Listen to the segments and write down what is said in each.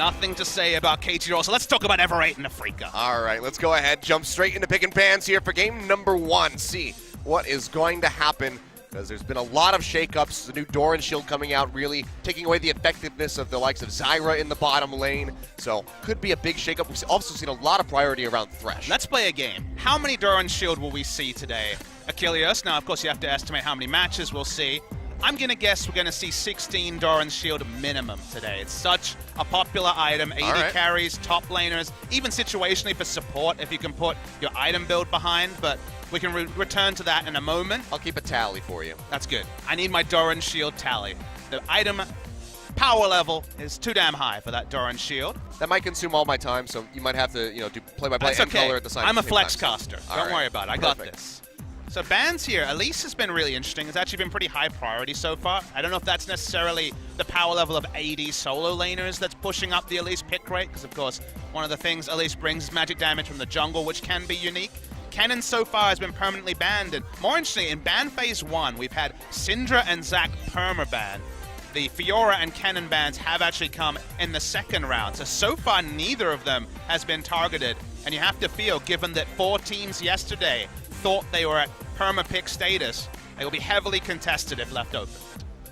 nothing to say about KT, so let's talk about Ever8 and Afreeca. All right, let's go ahead, jump straight into picking bans here for game number 1. See what is going to happen, because there's been a lot of shakeups. The new Doran Shield coming out, really taking away the effectiveness of the likes of Zyra in the bottom lane. So could be a big shakeup. We've also seen a lot of priority around Thresh. Let's play a game. How many Doran Shield will we see today? Achilles. Now, of course, you have to estimate how many matches we'll see. I'm going to guess we're going to see 16 Doran Shield minimum today. It's such a popular item. 80 carries, top laners, even situationally for support if you can put your item build behind. But we can return to that in a moment. I'll keep a tally for you. That's good. I need my Doran Shield tally. The item power level is too damn high for that Doran Shield. That might consume all my time, so you might have to, do play-by-play and color at the same time. I'm a flex caster. Don't worry about it. I got Perfect. this. So bans here, Elise has been really interesting. It's actually been pretty high priority so far. I don't know if that's necessarily the power level of AD solo laners that's pushing up the Elise pick rate, because of course, one of the things Elise brings is magic damage from the jungle, which can be unique. Kennen so far has been permanently banned, and more interestingly, in ban phase 1, we've had Syndra and Zac permaban. The Fiora and Kennen bans have actually come in the second round, so far neither of them has been targeted, and you have to feel, given that 4 teams yesterday thought they were at perma-pick status, they will be heavily contested if left open.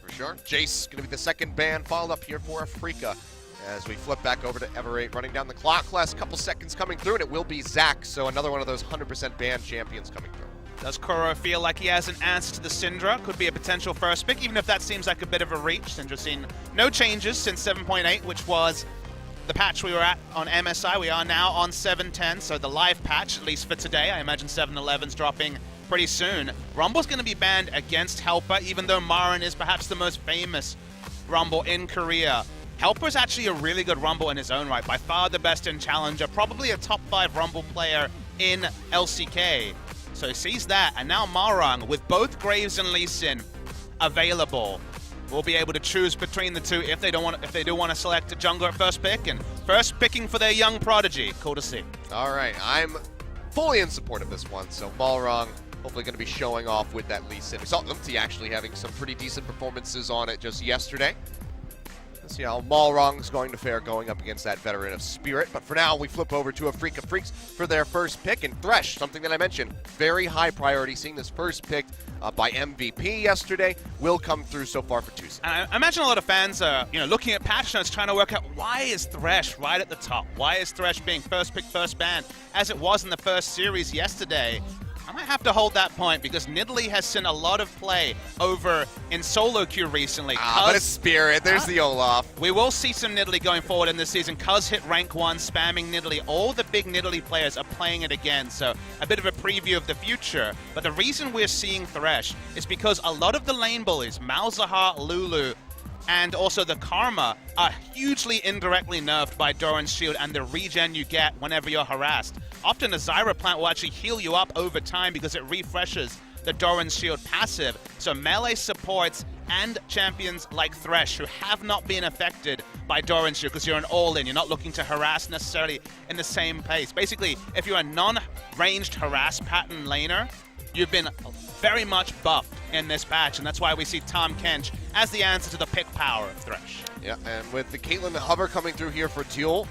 For sure. Jace going to be the second ban, followed up here for Afreeca. As we flip back over to Ever8, running down the clock, last couple seconds coming through, and it will be Zac, so another one of those 100% banned champions coming through. Does Kuro feel like he has an answer to the Syndra? Could be a potential first pick, even if that seems like a bit of a reach. Syndra's seen no changes since 7.8, which was the patch we were at on MSI. We are now on 7.10, so the live patch, at least for today. I imagine 7.11's dropping pretty soon. Rumble's going to be banned against Helper, even though Marin is perhaps the most famous Rumble in Korea. Helper's actually a really good Rumble in his own right, by far the best in Challenger, probably a top 5 Rumble player in LCK. So he sees that, and now Marang, with both Graves and Lee Sin available, will be able to choose between the two if they do want to select a jungler at first pick, and first picking for their young prodigy. Cool to see. All right, I'm fully in support of this one, so Balrog hopefully going to be showing off with that Lee Sin. We saw Umti actually having some pretty decent performances on it just yesterday. Let's see how Balrog's going to fare going up against that veteran of Spirit. But for now, we flip over to Afreeca Freecs for their first pick. And Thresh, something that I mentioned, very high priority, seeing this first pick by MVP yesterday, will come through so far for Tuesday. And I imagine a lot of fans are, looking at patch notes, trying to work out why is Thresh right at the top? Why is Thresh being first pick, first ban, as it was in the first series yesterday? I might have to hold that point, because Nidalee has seen a lot of play over in solo queue recently. But it's Spirit. There's the Olaf. We will see some Nidalee going forward in this season. Cuz hit rank 1, spamming Nidalee. All the big Nidalee players are playing it again, so a bit of a preview of the future. But the reason we're seeing Thresh is because a lot of the lane bullies, Malzahar, Lulu, and also the Karma, are hugely indirectly nerfed by Doran's Shield and the regen you get whenever you're harassed. Often a Zyra plant will actually heal you up over time because it refreshes the Doran's Shield passive. So melee supports and champions like Thresh, who have not been affected by Doran's Shield because you're an all-in, you're not looking to harass necessarily in the same pace. Basically, if you're a non-ranged harass pattern laner, you've been very much buffed in this patch, and that's why we see Tahm Kench as the answer to the pick power of Thresh. Yeah, and with the Caitlyn Hover coming through here for Duel,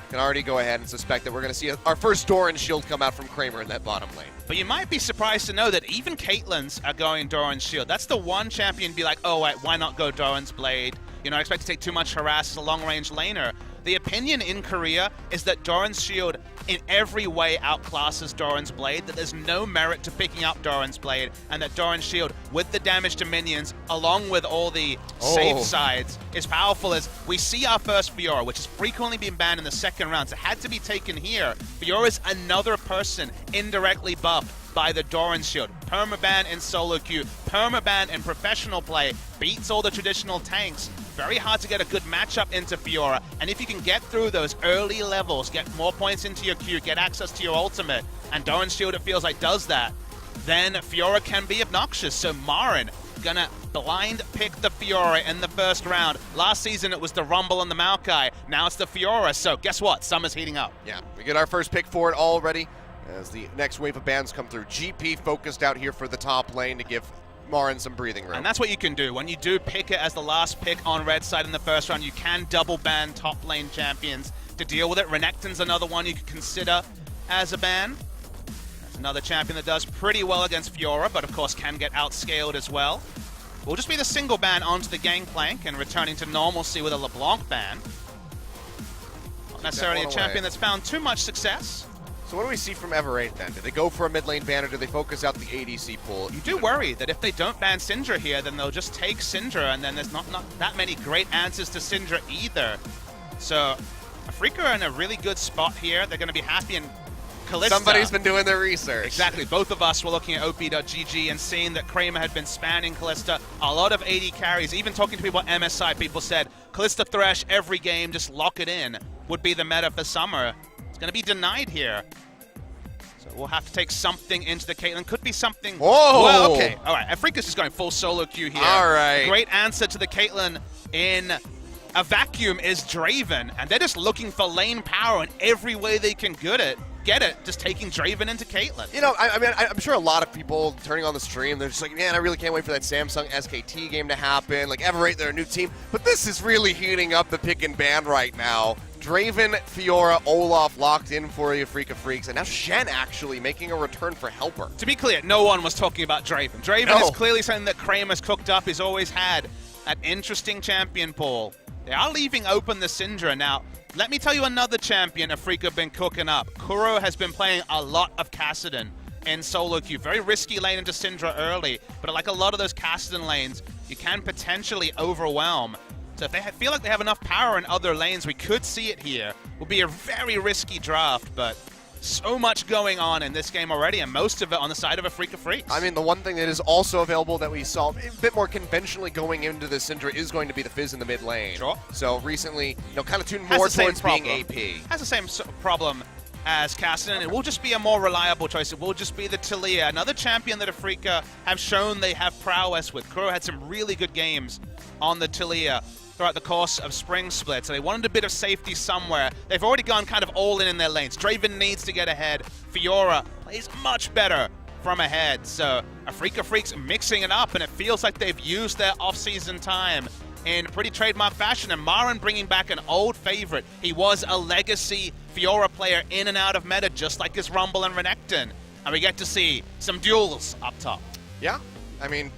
can already go ahead and suspect that we're going to see our first Doran Shield come out from Kramer in that bottom lane. But you might be surprised to know that even Caitlyn's are going Doran's Shield. That's the one champion be like, oh, wait, why not go Doran's Blade? You know, I expect to take too much harass as a long-range laner. The opinion in Korea is that Doran's Shield in every way outclasses Doran's Blade, that there's no merit to picking up Doran's Blade, and that Doran's Shield, with the damage to minions, along with all the safe sides, is powerful. As we see our first Fiora, which has frequently been banned in the second round, so it had to be taken here. Fiora is another person indirectly buffed by the Doran's Shield. Permaban in solo queue, permaban in professional play, beats all the traditional tanks. Very hard to get a good matchup into Fiora, and if you can get through those early levels, get more points into your queue, get access to your ultimate, and Doran's Shield, it feels like, does that, then Fiora can be obnoxious. So Marin gonna blind pick the Fiora in the first round. Last season it was the Rumble and the Maokai, now it's the Fiora, so guess what? Summer's heating up. Yeah, we get our first pick for it already as the next wave of bans come through. GP focused out here for the top lane to give Marin some breathing room. And that's what you can do. When you do pick it as the last pick on red side in the first round, you can double ban top lane champions to deal with it. Renekton's another one you could consider as a ban. That's another champion that does pretty well against Fiora, but of course can get outscaled as well. Will just be the single ban onto the Gangplank and returning to normalcy with a LeBlanc ban. Not necessarily a champion that's found too much success. So what do we see from Ever8 then? Do they go for a mid lane ban or do they focus out the ADC pool? You do worry that if they don't ban Syndra here, then they'll just take Syndra, and then there's not that many great answers to Syndra either. So Afreeca are in a really good spot here. They're going to be happy, and Kalista. Somebody's been doing their research. Exactly. Both of us were looking at op.gg and seeing that Kramer had been spanning Kalista. A lot of AD carries, even talking to people at MSI, people said Kalista Thresh every game, just lock it in, would be the meta for summer. It's going to be denied here. So we'll have to take something into the Caitlyn. Could be something. Whoa! Well, okay. All right. Afreeca's just going full solo queue here. All right. Great answer to the Caitlyn in a vacuum is Draven. And they're just looking for lane power in every way they can get it, just taking Draven into Caitlyn. You know, I mean, I'm sure a lot of people turning on the stream, they're just like, man, I really can't wait for that Samsung SKT game to happen. Like, Ever8, they're a new team. But this is really heating up the pick and ban right now. Draven, Fiora, Olaf locked in for the Afreeca Freecs, and now Shen actually making a return for Helper. To be clear, no one was talking about Draven. Draven is clearly something that Kramer's cooked up. He's always had that interesting champion pool. They are leaving open the Syndra. Now, let me tell you another champion Afreeca have been cooking up. Kuro has been playing a lot of Kassadin in solo queue. Very risky lane into Syndra early, but like a lot of those Kassadin lanes, you can potentially overwhelm. So if they feel like they have enough power in other lanes, we could see it here. Will be a very risky draft, but so much going on in this game already, and most of it on the side of Afreeca Freecs. I mean, the one thing that is also available that we saw a bit more conventionally going into the Syndra is going to be the Fizz in the mid lane. Sure. So recently, you know, kind of tuned more towards being AP. Has the same problem as Kassadin. It will just be a more reliable choice. It will just be the Taliyah, another champion that Afreeca have shown they have prowess with. Kuro had some really good games on the Taliyah throughout the course of Spring Split, so they wanted a bit of safety somewhere. They've already gone kind of all in their lanes. Draven needs to get ahead. Fiora plays much better from ahead, so Afreeca Freecs mixing it up, and it feels like they've used their off-season time in pretty trademark fashion, and Marin bringing back an old favorite. He was a legacy Fiora player in and out of meta, just like his Rumble and Renekton, and we get to see some duels up top. Yeah, I mean,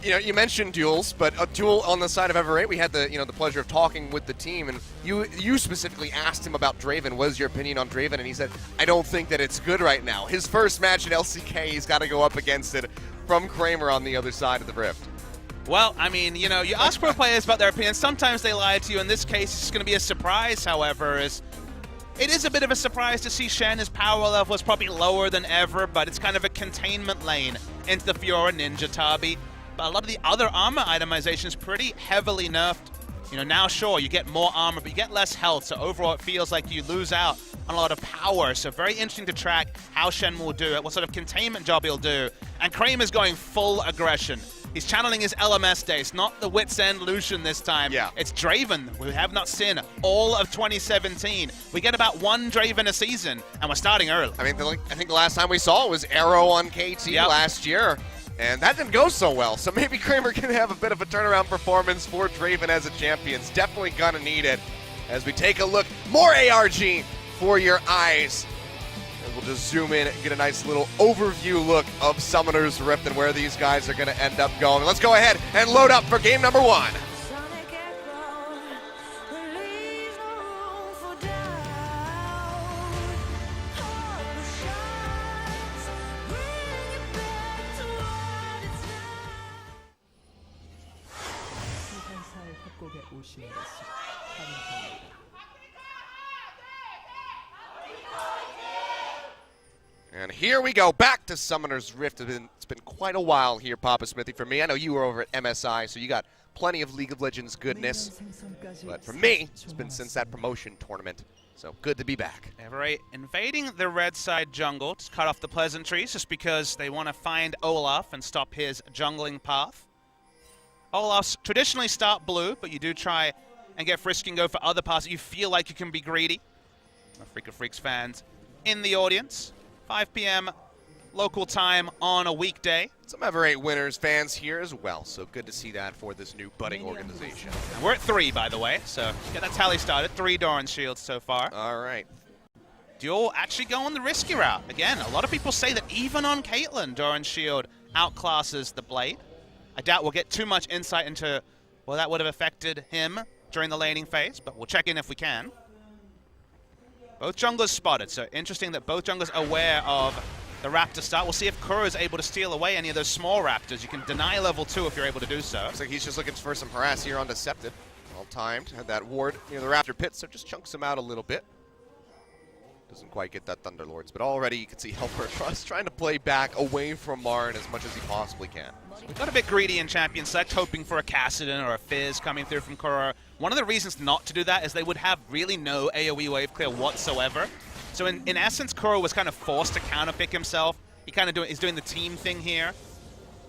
you know, you mentioned duels, but a duel on the side of Ever8, we had the pleasure of talking with the team, and you specifically asked him about Draven. What is your opinion on Draven? And he said, I don't think that it's good right now. His first match in LCK, he's got to go up against it from Kramer on the other side of the rift. Well, I mean, you know, you ask pro players about their opinions. Sometimes they lie to you. In this case, it's going to be a surprise, however, it is a bit of a surprise to see Shen. His power level is probably lower than ever, but it's kind of a containment lane into the Fiora Ninja Tabi. But a lot of the other armor itemization is pretty heavily nerfed. You know, now sure, you get more armor, but you get less health, so overall it feels like you lose out on a lot of power. So very interesting to track how Shen will do it, what sort of containment job he'll do. And Kramer's going full aggression. He's channeling his LMS days, not the Wits End Lucian this time. Yeah. It's Draven, we have not seen all of 2017. We get about one Draven a season, and we're starting early. I mean, I think the last time we saw it was Arrow on KT last year. And that didn't go so well, so maybe Kramer can have a bit of a turnaround performance for Draven as a champion. It's definitely gonna need it as we take a look. More ARG for your eyes. And we'll just zoom in and get a nice little overview look of Summoner's Rift and where these guys are gonna end up going. Let's go ahead and load up for game number one. And here we go, back to Summoner's Rift. It's been quite a while here, Papa Smithy, for me. I know you were over at MSI, so you got plenty of League of Legends goodness. But for me, it's been since that promotion tournament, so good to be back. Ever8 invading the red side jungle to cut off the pleasantries just because they want to find Olaf and stop his jungling path. Olaf's traditionally start blue, but you do try and get frisky and go for other paths that you feel like you can be greedy. Afreeca Freecs fans in the audience. 5 p.m. local time on a weekday. Some Ever8 winners fans here as well, so good to see that for this new budding organization. And we're at 3, by the way, so get that tally started. 3 Doran shields so far. All right. Duel actually go on the risky route. Again, a lot of people say that even on Caitlyn, Doran shield outclasses the Blade. I doubt we'll get too much insight into, well, that would have affected him during the laning phase, but we'll check in if we can. Both junglers spotted, so interesting that both junglers are aware of the Raptor start. We'll see if Kuro is able to steal away any of those small Raptors. You can deny level 2 if you're able to do so. Looks like he's just looking for some harass here on Decepted. Well timed, had that ward near the Raptor pit, so just chunks him out a little bit. Doesn't quite get that Thunderlords, but already you can see Helper Trust trying to play back away from Marn as much as he possibly can. We got a bit greedy in Champion Select, hoping for a Kassadin or a Fizz coming through from Kuro. One of the reasons not to do that is they would have really no AoE wave clear whatsoever. So in essence, Kuro was kind of forced to counterpick himself. He's doing the team thing here.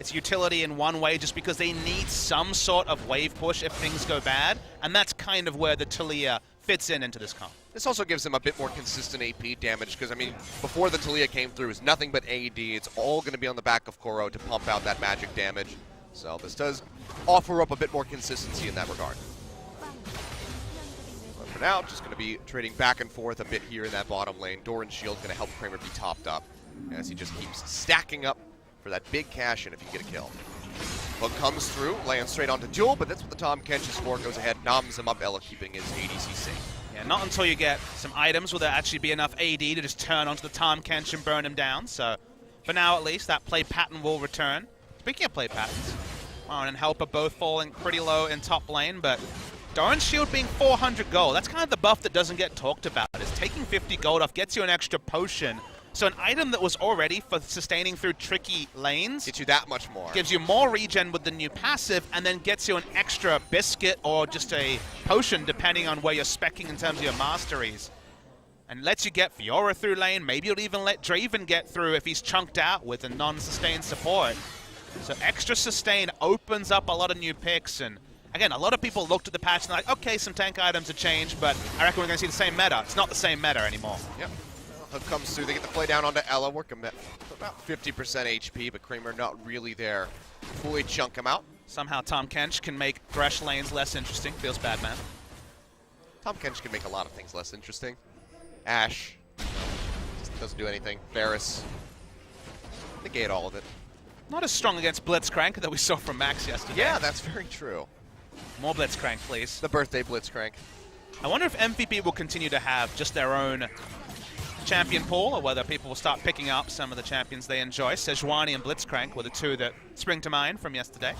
It's utility in one way just because they need some sort of wave push if things go bad, and that's kind of where the Taliyah fits into this comp. This also gives him a bit more consistent AP damage because, I mean, before the Taliyah came through, it was nothing but AD. It's all going to be on the back of Kuro to pump out that magic damage. So this does offer up a bit more consistency in that regard. But for now, just going to be trading back and forth a bit here in that bottom lane. Doran's shield going to help Kramer be topped up as he just keeps stacking up for that big cash in if you get a kill. Hook comes through, lands straight onto Duel, but that's what the Tahm Kench is for. Goes ahead, noms him up, Ella keeping his ADC safe. Yeah, not until you get some items will there actually be enough AD to just turn onto the Tahm Kench and burn him down. So for now at least, that play pattern will return. Speaking of play patterns, Marn and Helper both falling pretty low in top lane, but Doran's shield being 400 gold, that's kind of the buff that doesn't get talked about. Is taking 50 gold off gets you an extra potion. So an item that was already for sustaining through tricky lanes gets you that much more. Gives you more regen with the new passive, and then gets you an extra biscuit or just a potion depending on where you're speccing in terms of your masteries. And lets you get Fiora through lane. Maybe you'll even let Draven get through if he's chunked out with a non-sustained support. So extra sustain opens up a lot of new picks, and again, a lot of people looked at the patch and they're like, okay, some tank items have changed, but I reckon we're going to see the same meta. It's not the same meta anymore. Yep. Hook comes through, they get the play down onto Ella, work him at about 50% HP, but Kramer not really there. Fully chunk him out. Somehow Tahm Kench can make Thresh lanes less interesting. Feels bad, man. Tahm Kench can make a lot of things less interesting. Ashe just doesn't do anything. Varus, negate all of it. Not as strong against Blitzcrank that we saw from Max yesterday. Yeah, that's very true. More Blitzcrank, please. The birthday Blitzcrank. I wonder if MVP will continue to have just their own champion pool, or whether people will start picking up some of the champions they enjoy. Sejuani and Blitzcrank were the two that spring to mind from yesterday.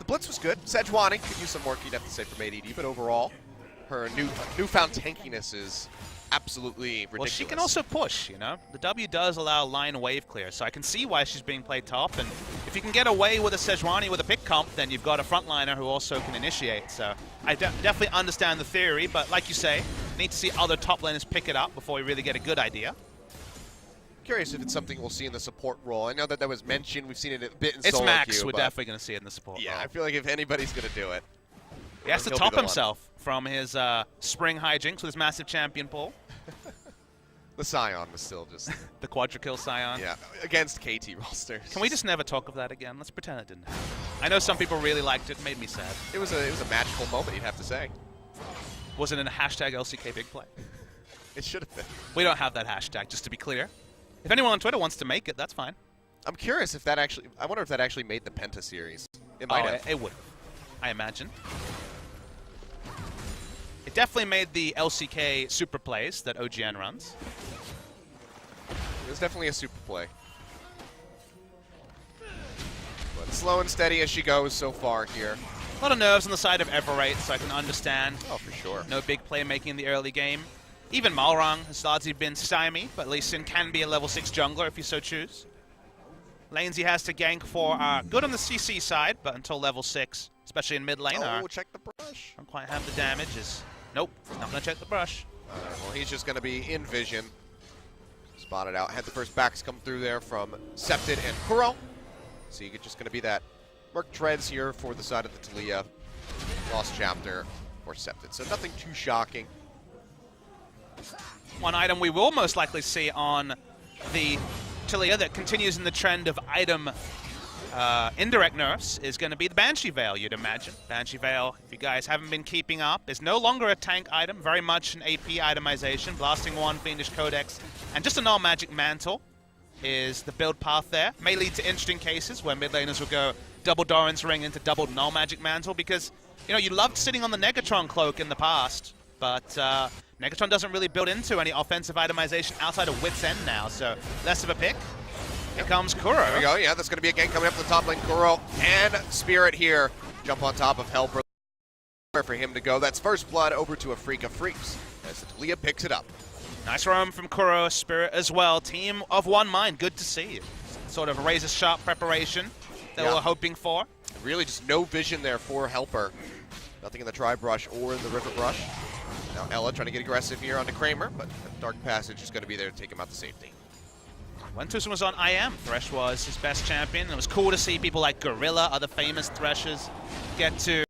The Blitz was good. Sejuani could use some work, you'd have to say, from ADD, but overall, her newfound tankiness is absolutely ridiculous. Well, she can also push, you know. The W does allow line wave clear, so I can see why she's being played top, and if you can get away with a Sejuani with a pick comp, then you've got a frontliner who also can initiate. So I definitely understand the theory, but like you say, need to see other top laners pick it up before we really get a good idea. Curious if it's something we'll see in the support role. I know that was mentioned. We've seen it a bit in It's solo Max. queue, We're definitely going to see it in the support role. Yeah, I feel like if anybody's going to do it, he has to top himself from his spring hijinks with his massive champion pool. The Scion was still just... the quadra-kill Scion. Yeah, against KT rosters. Can we just never talk of that again? Let's pretend it didn't happen. I know some people really liked it. It made me sad. It was a magical moment, you'd have to say. Was it in a hashtag LCK big play? It should have been. We don't have that hashtag, just to be clear. If anyone on Twitter wants to make it, that's fine. I'm curious if that actually... I wonder if that actually made the Penta series. It might have. It would, I imagine. It definitely made the LCK super plays that OGN runs. It was definitely a super play. But slow and steady as she goes so far here. A lot of nerves on the side of Ever8, so I can understand. Oh, for sure. No big playmaking in the early game. Even Malrang has largely been stymied, but Lee Sin can be a level 6 jungler if you so choose. Lanes he has to gank for are good on the CC side, but until level 6, especially in mid lane, check the brush. Don't quite have the damages. Nope, not going to check the brush. Well, he's just going to be in vision. Spotted out. Had the first backs come through there from Septed and Kuro. So you're just going to be that Merc Treads here for the side of the Taliyah. Lost Chapter or Septed. So nothing too shocking. One item we will most likely see on the Taliyah that continues in the trend of item indirect nerfs is going to be the Banshee Veil, you'd imagine. Banshee Veil, if you guys haven't been keeping up, is no longer a tank item, very much an AP itemization. Blasting Wand, Fiendish Codex, and just a null magic mantle is the build path there. May lead to interesting cases where mid laners will go double Doran's Ring into double null magic mantle because, you know, you loved sitting on the Negatron cloak in the past, but Negatron doesn't really build into any offensive itemization outside of Wit's End now, so less of a pick. Here comes Kuro. There we go. Yeah, that's going to be a gank coming up the top lane. Kuro and Spirit here jump on top of Helper for him to go. That's first blood over to Afreeca Freecs as Taliyah picks it up. Nice roam from Kuro, Spirit as well. Team of one mind. Good to see. Sort of a razor-sharp preparation that we're hoping for. Really just no vision there for Helper. Nothing in the Tri-Brush or in the River Brush. Now Ella trying to get aggressive here onto Kramer, but Dark Passage is going to be there to take him out to safety. When Tucson was on IM, Thresh was his best champion. It was cool to see people like Gorilla, other famous Threshers, get to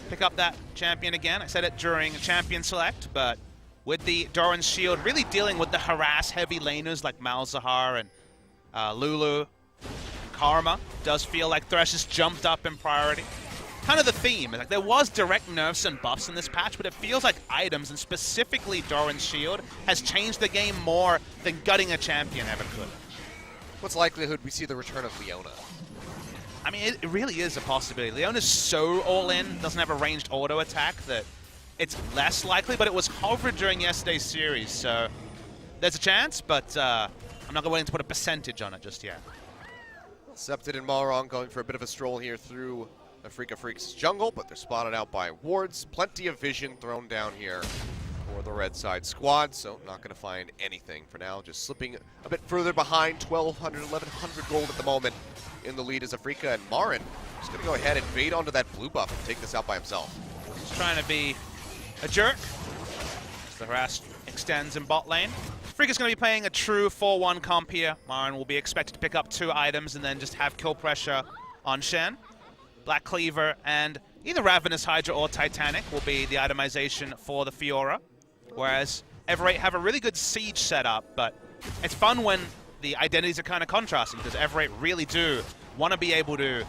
pick up that champion again. I said it during Champion Select, but with the Doran's Shield really dealing with the harass heavy laners like Malzahar and Lulu, Karma, does feel like Thresh has jumped up in priority. Kind of the theme. Like, there was direct nerfs and buffs in this patch, but it feels like items, and specifically Doran's Shield, has changed the game more than gutting a champion ever could. What's the likelihood we see the return of Leona? I mean, it really is a possibility. Leona's so all-in, doesn't have a ranged auto attack, that it's less likely, but it was hovered during yesterday's series, so there's a chance, but I'm not willing to put a percentage on it just yet. Septed and Malrong going for a bit of a stroll here through Afreeca Freecs' jungle, but they're spotted out by wards. Plenty of vision thrown down here for the red side squad, so not going to find anything for now. Just slipping a bit further behind, 1,200, 1,100 gold at the moment. In the lead is Afreeca, and Marin just going to go ahead and bait onto that blue buff and take this out by himself. Just trying to be a jerk. As the harass extends in bot lane. Afreeca's going to be playing a true 4-1 comp here. Marin will be expected to pick up 2 items and then just have kill pressure on Shen. Black Cleaver and either Ravenous Hydra or Titanic will be the itemization for the Fiora. Whereas Ever8 have a really good siege setup, but it's fun when the identities are kind of contrasting because Ever8 really do want to be able to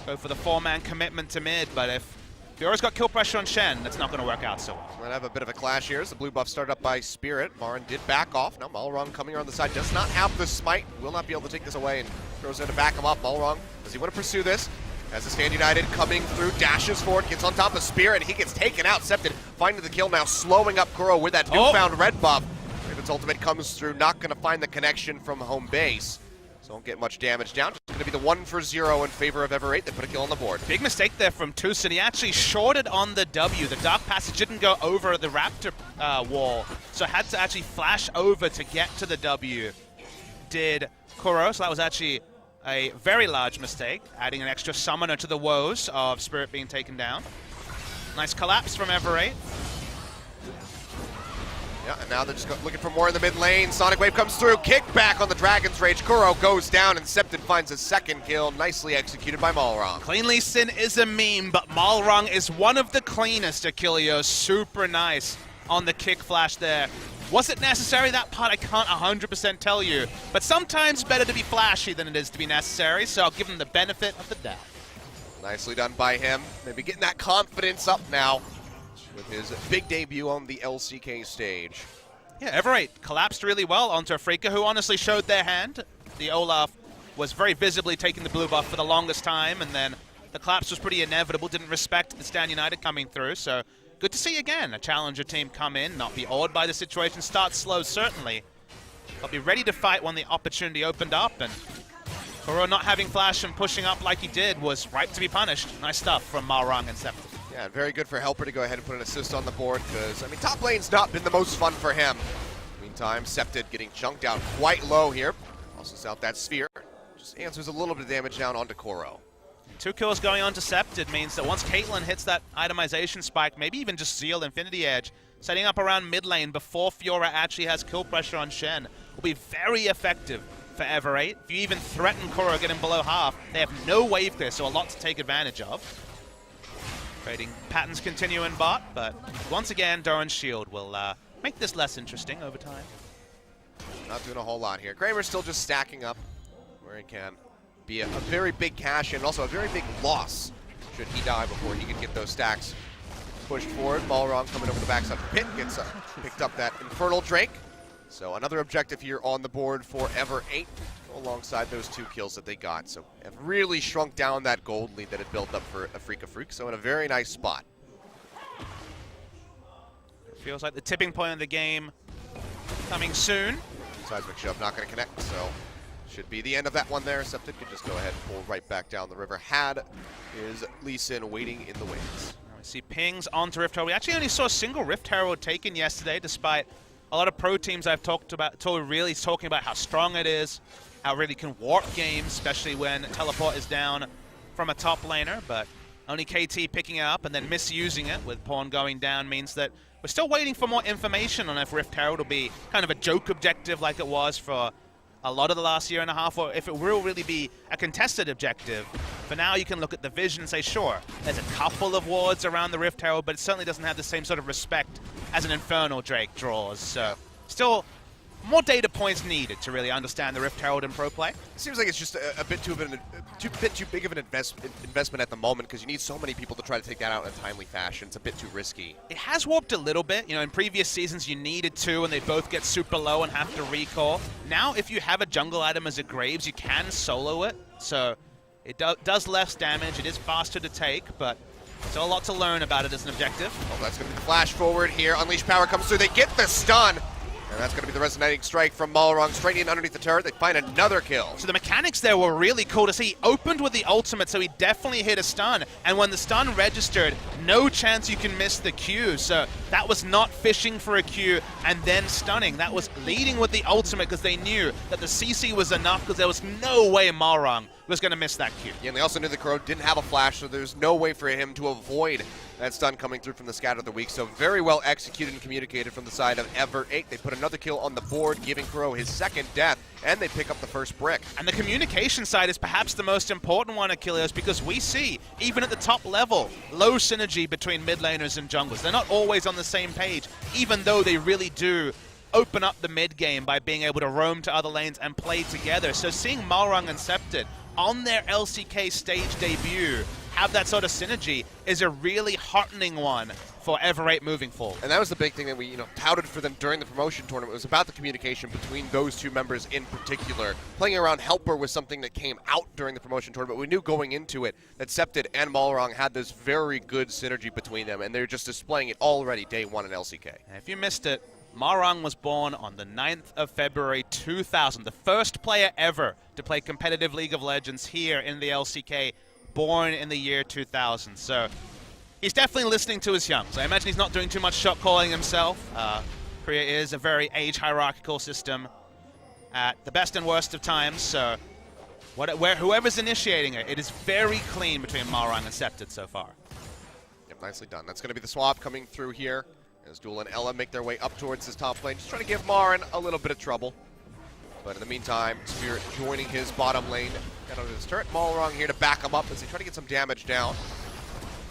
go for the 4-man commitment to mid, but if Fiora's got kill pressure on Shen, that's not going to work out so well. We're going to have a bit of a clash here as the blue buff started up by Spirit. Marin did back off. Now Malrong coming around the side, does not have the smite, will not be able to take this away, and throws in to back him up. Malrong, does he want to pursue this? As the Stand United coming through, dashes forward, gets on top of Spirit, and he gets taken out. Septed finding the kill now, slowing up Kuro with that newfound red buff. Raven's ultimate comes through, not going to find the connection from home base. So won't get much damage down. Just going to be the 1-for-0 in favor of Ever8. They put a kill on the board. Big mistake there from Tucson. He actually shorted on the W. The Dark Passage didn't go over the Raptor wall, so had to actually flash over to get to the W. Did Kuro, so that was actually a very large mistake, adding an extra summoner to the woes of Spirit being taken down. Nice collapse from Ever8. Yeah, and now they're just looking for more in the mid lane. Sonic Wave comes through, kick back on the Dragon's Rage. Kuro goes down, and Septed finds a second kill, nicely executed by Malrong. Cleanly Sin is a meme, but Malrong is one of the cleanest Achilleos. Super nice on the kick flash there. Was it necessary? That part I can't 100% tell you, but sometimes better to be flashy than it is to be necessary, so I'll give him the benefit of the doubt. Nicely done by him. Maybe getting that confidence up now with his big debut on the LCK stage. Yeah, Ever8 collapsed really well onto Afreeca, who honestly showed their hand. The Olaf was very visibly taking the blue buff for the longest time, and then the collapse was pretty inevitable, didn't respect the Stand United coming through, so good to see again a challenger team come in, not be awed by the situation, start slow certainly, but be ready to fight when the opportunity opened up, and Kuro not having flash and pushing up like he did was ripe to be punished. Nice stuff from Malrong and Septed. Yeah, and very good for Helper to go ahead and put an assist on the board because, I mean, top lane's not been the most fun for him. Meantime, Septed getting chunked out quite low here. Also out that sphere. Just answers a little bit of damage down onto Kuro. 2 kills going on to Septed means that once Caitlyn hits that itemization spike, maybe even just Zeal Infinity Edge, setting up around mid lane before Fiora actually has kill pressure on Shen, will be very effective for Ever8. If you even threaten Kuro getting below half, they have no wave clear, so a lot to take advantage of. Trading patterns continue in bot, but once again, Doran's Shield will make this less interesting over time. Not doing a whole lot here. Kramer's still just stacking up where he can. Be a very big cash and also a very big loss should he die before he could get those stacks pushed forward. Balrog coming over the backside of the pit, gets picked up that Infernal Drake. So another objective here on the board for Ever8 alongside those 2 kills that they got. So have really shrunk down that gold lead that had built up for Afreeca Freecs. So in a very nice spot. It feels like the tipping point of the game coming soon. Seismic shove not going to connect, so should be the end of that one there. Septic could just go ahead and pull right back down the river. Had is Lee Sin waiting in the wings. Now we see pings onto Rift Herald. We actually only saw a single Rift Herald taken yesterday, despite a lot of pro teams I've talked about, really talking about how strong it is, how it really can warp games, especially when teleport is down from a top laner, but only KT picking it up and then misusing it with pawn going down means that we're still waiting for more information on if Rift Herald will be kind of a joke objective like it was for a lot of the last year and a half, or if it will really be a contested objective. For now, you can look at the vision and say, sure, there's a couple of wards around the Rift Herald, but it certainly doesn't have the same sort of respect as an Infernal Drake draws. So still more data points needed to really understand the Rift Herald in pro play. It seems like it's just a bit too big of an investment at the moment because you need so many people to try to take that out in a timely fashion. It's a bit too risky. It has warped a little bit. You know, in previous seasons you needed to, and they both get super low and have to recall. Now, if you have a jungle item as a Graves, you can solo it. So it does less damage. It is faster to take, but still a lot to learn about it as an objective. Oh, that's going to be the flash forward here. Unleash Power comes through. They get the stun. And that's going to be the resonating strike from Malrong straight in underneath the turret. They find another kill. So the mechanics there were really cool to see. He opened with the ultimate, so he definitely hit a stun. And when the stun registered, no chance you can miss the Q. So that was not fishing for a Q and then stunning. That was leading with the ultimate because they knew that the CC was enough because there was no way Malrong was going to miss that Q. Yeah, and they also knew the Crow didn't have a flash, so there's no way for him to avoid that stun coming through from the Scatter of the Week. So very well executed and communicated from the side of Ever8. They put another kill on the board, giving Crow his second death, and they pick up the first brick. And the communication side is perhaps the most important one, Achilles, because we see, even at the top level, low synergy between mid laners and junglers. They're not always on the same page, even though they really do open up the mid game by being able to roam to other lanes and play together. So seeing Malrong and Septed on their LCK stage debut have that sort of synergy is a really heartening one for Ever8 moving forward. And that was the big thing that we touted for them during the promotion tournament. It was about the communication between those two members in particular. Playing around Helper was something that came out during the promotion tournament. We knew going into it that Septed and Malrong had this very good synergy between them, and they're just displaying it already day one in LCK. And if you missed it, Malrong was born on the 9th of February 2000, the first player ever to play competitive League of Legends here in the LCK, born in the year 2000. So he's definitely listening to his youngs. I imagine he's not doing too much shot calling himself. Korea is a very age hierarchical system at the best and worst of times, so whoever's initiating it, it is very clean between Malrong and Septed so far. Yep, nicely done. That's going to be the swap coming through here as Duel and Ella make their way up towards this top lane, just trying to give Marin a little bit of trouble. But in the meantime, Spirit joining his bottom lane. Got under this turret. Malrong here to back him up as they try to get some damage down.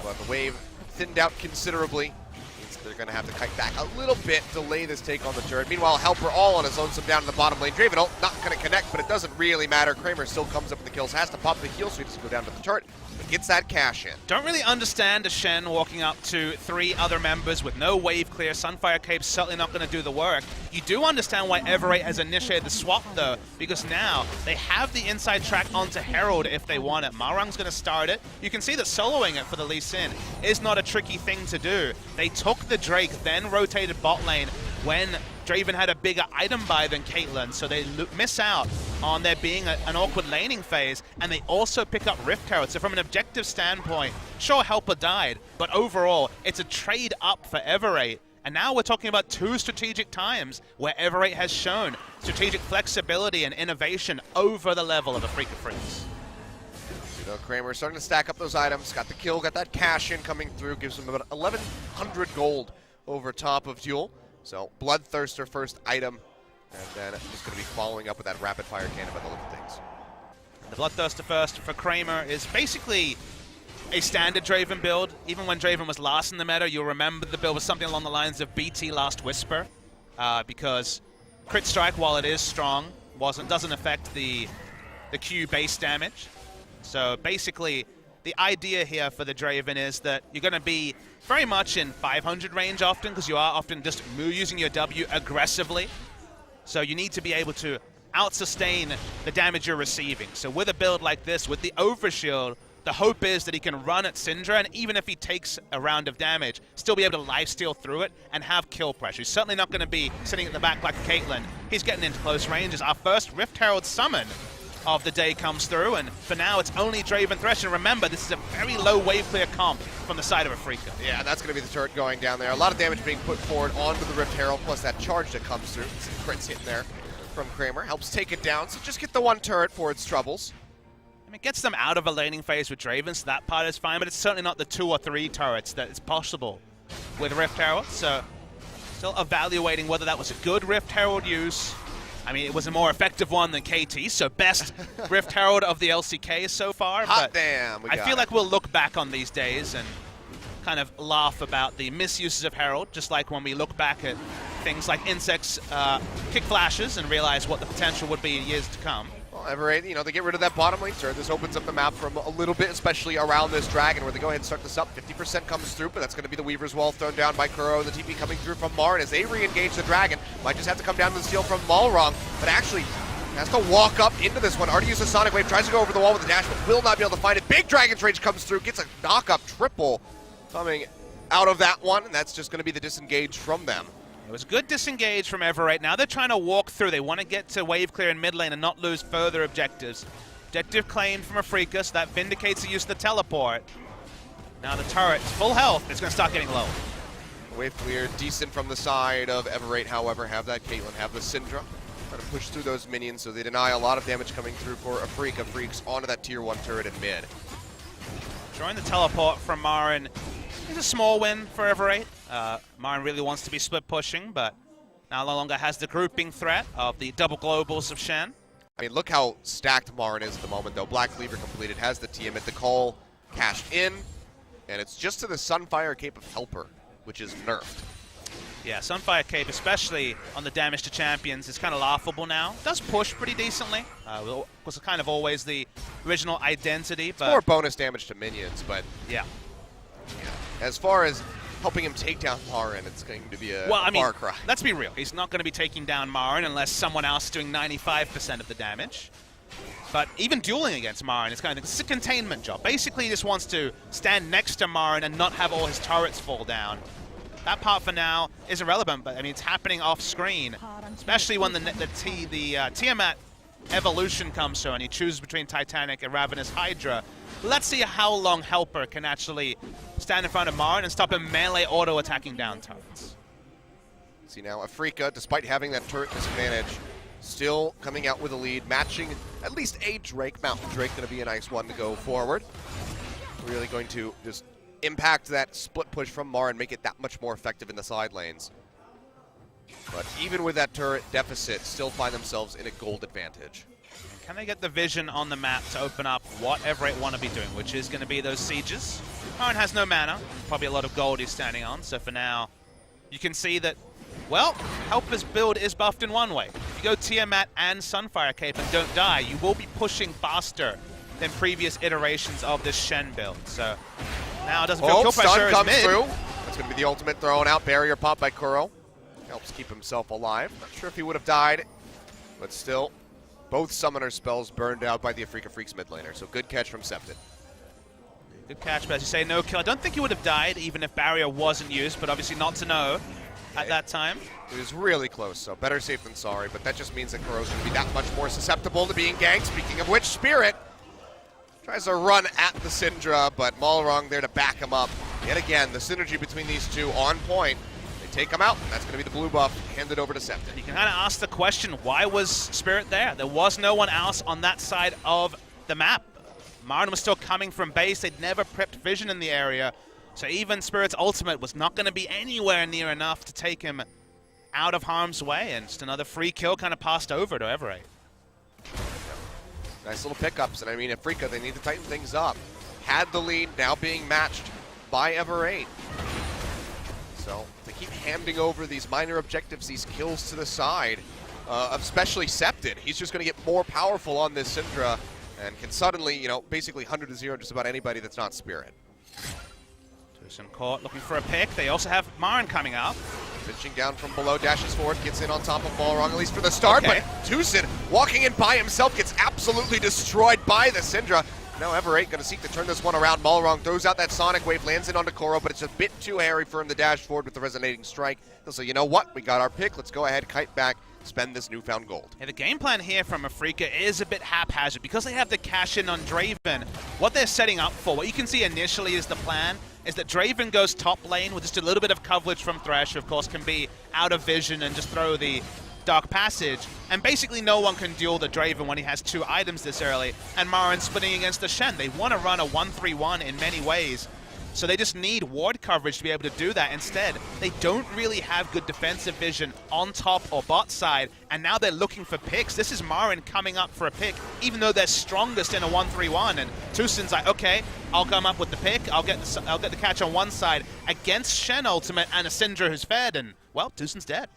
But the wave thinned out considerably. Means they're going to have to kite back a little bit, delay this take on the turret. Meanwhile, Helper all on his own, some down in the bottom lane. Dravenel not going to connect, but it doesn't really matter. Kramer still comes up with the kills, has to pop the heal, so he doesn't go down to the turret, but gets that cash in. Don't really understand a Shen walking up to 3 other members with no wave clear. Sunfire Cape's certainly not going to do the work. You do understand why Ever8 has initiated the swap, though, because now they have the inside track onto Herald if they want it. Malrong's going to start it. You can see that soloing it for the Lee Sin is not a tricky thing to do. They took the Drake, then rotated bot lane when Draven had a bigger item buy than Caitlyn, so they miss out on there being an awkward laning phase, and they also pick up Rift Herald. So from an objective standpoint, sure, Helper died, but overall, it's a trade up for Ever8. And now we're talking about 2 strategic times where Ever8 has shown strategic flexibility and innovation over the level of Afreeca Freecs. Kramer starting to stack up those items, got the kill, got that cash in coming through, gives him about 1,100 gold over top of Duel. So Bloodthirster first item, and then just going to be following up with that rapid fire cannon by the look of things. The Bloodthirster first for Kramer is basically a standard Draven build. Even when Draven was last in the meta, you'll remember the build was something along the lines of BT Last Whisper, because crit strike, while it is strong, doesn't affect the Q base damage. So basically, the idea here for the Draven is that you're going to be very much in 500 range often, because you are often just using your W aggressively. So you need to be able to out-sustain the damage you're receiving. So with a build like this, with the overshield, the hope is that he can run at Syndra, and even if he takes a round of damage, still be able to lifesteal through it and have kill pressure. He's certainly not going to be sitting at the back like Caitlyn. He's getting into close ranges. Our first Rift Herald summon of the day comes through, and for now it's only Draven Thresh. And remember, this is a very low wave clear comp from the side of Afreeca. Yeah, that's going to be the turret going down there. A lot of damage being put forward onto the Rift Herald, plus that charge that comes through. Some crits hitting there from Kramer. Helps take it down, so just get the one turret for its troubles. I mean, it gets them out of a laning phase with Draven, so that part is fine, but it's certainly not the 2 or 3 turrets that is possible with Rift Herald. So still evaluating whether that was a good Rift Herald use. I mean, it was a more effective one than KT, so best Rift Herald of the LCK so far. Hot but damn, I feel like we'll look back on these days and kind of laugh about the misuses of Herald, just like when we look back at things like Insect's kick flashes and realize what the potential would be in years to come. Well, Ever8, you know, they get rid of that bottom lane turret. This opens up the map for a little bit, especially around this dragon, where they go ahead and start this up. 50% comes through, but that's going to be the Weaver's Wall thrown down by Kuro. The TP coming through from Mar, and as they re-engage the dragon, might just have to come down to the steal from Malrong, but actually has to walk up into this one. Already used a Sonic Wave, tries to go over the wall with the dash, but will not be able to find it. Big Dragon's Rage comes through, gets a knock-up triple coming out of that one, and that's just going to be the disengage from them. It was a good disengage from Ever8. Now they're trying to walk through. They want to get to wave clear in mid lane and not lose further objectives. Objective claimed from Afreeca, so that vindicates the use of the teleport. Now the turret's full health. It's going to start getting low. Wave clear, decent from the side of Ever8, however, have that Caitlyn, have the Syndra. Try to push through those minions, so they deny a lot of damage coming through for Afreeca Freecs onto that tier 1 turret in mid. Drawing the teleport from Marin is a small win for Ever8. Marin really wants to be split pushing, but now no longer has the grouping threat of the double globals of Shen. I mean, look how stacked Marin is at the moment, though. Black Cleaver completed, has the Tiamat, the call cashed in, and it's just to the Sunfire Cape of Helper, which is nerfed. Yeah, Sunfire Cape, especially on the damage to champions, is kind of laughable now. Does push pretty decently. Was kind of always the original identity, but It's more bonus damage to minions, but yeah. As far as helping him take down Marin, it's going to be a far cry. Let's be real. He's not going to be taking down Marin unless someone else is doing 95% of the damage. But even dueling against Marin is it's a containment job. Basically, he just wants to stand next to Marin and not have all his turrets fall down. That part for now is irrelevant, but I mean, it's happening off screen, especially when the Tiamat evolution comes through and he chooses between Titanic and Ravenous Hydra. Let's see how long Helper can actually stand in front of Marin and stop him melee auto-attacking down turrets. See now, Afreeca, despite having that turret disadvantage, still coming out with a lead, matching at least a Drake. Mountain Drake going to be a nice one to go forward. Really going to just impact that split push from Marin, make it that much more effective in the side lanes. But even with that turret deficit, still find themselves in a gold advantage. And can they get the vision on the map to open up what Ever8 want to be doing, which is going to be those sieges? Marin has no mana, probably a lot of gold he's standing on, so for now, you can see that, well, Helper's build is buffed in one way. If you go Tiamat and Sunfire Cape and don't die, you will be pushing faster than previous iterations of this Shen build. So now it doesn't feel kill pressure comes mid. through. That's going to be the ultimate thrown out. Barrier pop by Kuro. Helps keep himself alive. Not sure if he would have died, but still, both summoner spells burned out by the Afreeca Freecs mid laner. So good catch from Septon. Good catch, but as you say, no kill. I don't think he would have died even if barrier wasn't used, but obviously not to know at that time. It was really close, so better safe than sorry, but that just means that Kuro's going to be that much more susceptible to being ganked. Speaking of which, Spirit tries to run at the Syndra, but Malrong there to back him up. Yet again, the synergy between these two on point. They take him out. That's going to be the blue buff handed over to Septon. You can kind of ask the question, why was Spirit there? There was no one else on that side of the map. Marin was still coming from base. They'd never prepped vision in the area. So even Spirit's ultimate was not going to be anywhere near enough to take him out of harm's way. And just another free kill kind of passed over to Ever8. Nice little pickups, and I mean, Afreeca, they need to tighten things up. Had the lead, now being matched by Ever8. So they keep handing over these minor objectives, these kills to the side. especially Septed. He's just going to get more powerful on this Syndra and can suddenly, you know, basically 100-0 just about anybody that's not Spirit. Tucson caught, looking for a pick. They also have Marin coming up. Pitching down from below, dashes forward, gets in on top of Balrog, at least for the start, Okay. but Tucson walking in by himself gets absolutely destroyed by the Syndra. Now Ever8 going to seek to turn this one around. Balrog throws out that Sonic Wave, lands it onto Koro, but it's a bit too hairy for him to dash forward with the resonating strike. He'll say, you know what, we got our pick, let's go ahead, kite back, spend this newfound gold. Yeah, the game plan here from Afreeca is a bit haphazard because they have the cash in on Draven. What they're setting up for, what you can see initially is the plan, is that Draven goes top lane with just a little bit of coverage from Thresh, who of course can be out of vision and just throw the Dark Passage, and basically no one can duel the Draven when he has 2 items this early, and Marin splitting against the Shen. They want to run a 1-3-1 in many ways, so they just need ward coverage to be able to do that. Instead, they don't really have good defensive vision on top or bot side, and now they're looking for picks. This is Marin coming up for a pick, even though they're strongest in a 1-3-1, and Tucson's like, okay, I'll come up with the pick, I'll get the catch on one side against Shen ultimate and a Syndra who's fed, and, well, Tucson's dead.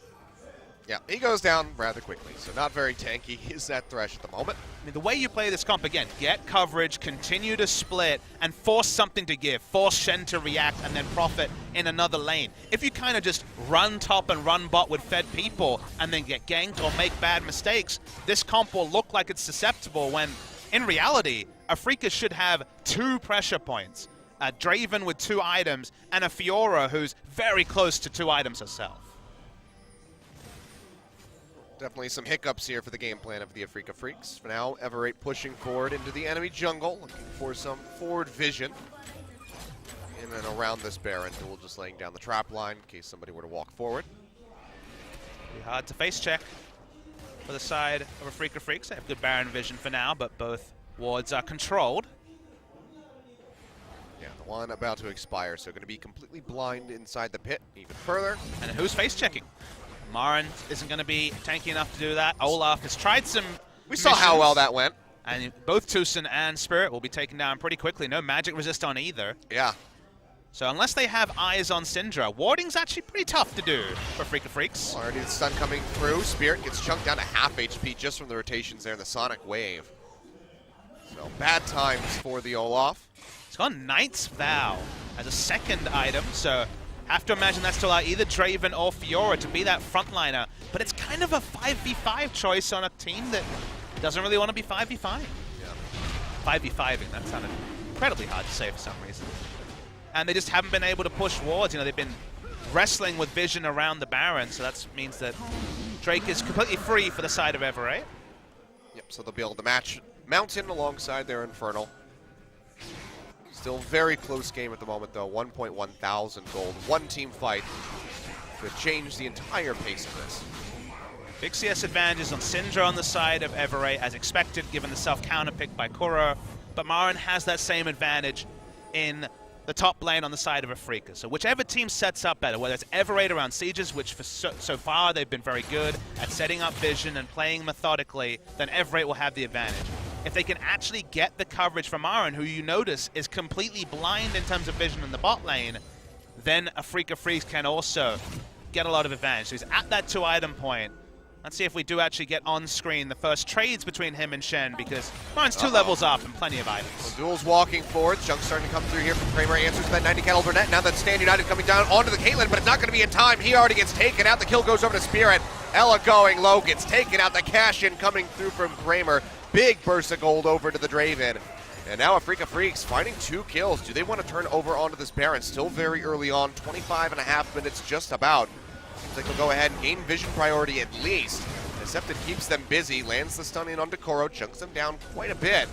Yeah, he goes down rather quickly, so not very tanky is that Thresh at the moment. I mean, the way you play this comp, again, get coverage, continue to split, and force something to give. Force Shen to react and then profit in another lane. If you kind of just run top and run bot with fed people and then get ganked or make bad mistakes, this comp will look like it's susceptible when, in reality, Afreeca should have 2 pressure points. A Draven with 2 items and a Fiora who's very close to 2 items herself. Definitely some hiccups here for the game plan of the Afreeca Freecs. For now, Ever8 pushing forward into the enemy jungle, looking for some forward vision in and around this Baron. Duel just laying down the trap line in case somebody were to walk forward. Pretty hard to face check for the side of Afreeca Freecs. They have good Baron vision for now, but both wards are controlled. Yeah, the one about to expire, so going to be completely blind inside the pit even further. And who's face checking? Marin isn't going to be tanky enough to do that. Olaf has tried some We saw how well that went. And both Tucson and Spirit will be taken down pretty quickly. No magic resist on either. Yeah. So unless they have eyes on Syndra, warding's actually pretty tough to do for Afreeca Freecs. Already the stun coming through. Spirit gets chunked down to half HP just from the rotations there in the Sonic Wave. So bad times for the Olaf. It's got Knight's Vow as a second item, so have to imagine that's to allow either Draven or Fiora to be that frontliner. But it's kind of a 5v5 choice on a team that doesn't really want to be 5v5. Yeah. 5v5ing, that sounded incredibly hard to say for some reason. And they just haven't been able to push wards. You know, they've been wrestling with vision around the Baron, so that means that Drake is completely free for the side of Ever8. Yep, so they'll be able to match Mountain alongside their Infernal. Still very close game at the moment, though. 1.1 thousand gold. One team fight to change the entire pace of this. Big CS advantages on Syndra on the side of Ever8 as expected, given the self-counter pick by Kuro. But Marin has that same advantage in the top lane on the side of Afreeca. So whichever team sets up better, whether it's Ever8 around sieges, which for so far they've been very good at setting up vision and playing methodically, then Ever8 will have the advantage. If they can actually get the coverage from Marin, who you notice is completely blind in terms of vision in the bot lane, then Afreeca Freecs can also get a lot of advantage. So he's at that 2-item point. Let's see if we do actually get on screen the first trades between him and Shen, because Marin's 2 levels up and plenty of items. So Duel's walking forward. Chunk starting to come through here from Kramer. Answers to that 90 Cattle Burnett. Now that Stand United coming down onto the Caitlyn, but it's not going to be in time. He already gets taken out. The kill goes over to Spirit. Ella going low, gets taken out. The cash in coming through from Kramer. Big burst of gold over to the Draven. And now Afreeca Freecs finding 2 kills. Do they want to turn over onto this Baron? Still very early on, 25.5 minutes just about. Seems like they'll go ahead and gain vision priority at least. Septed keeps them busy, lands the stun in onto Koro, chunks them down quite a bit.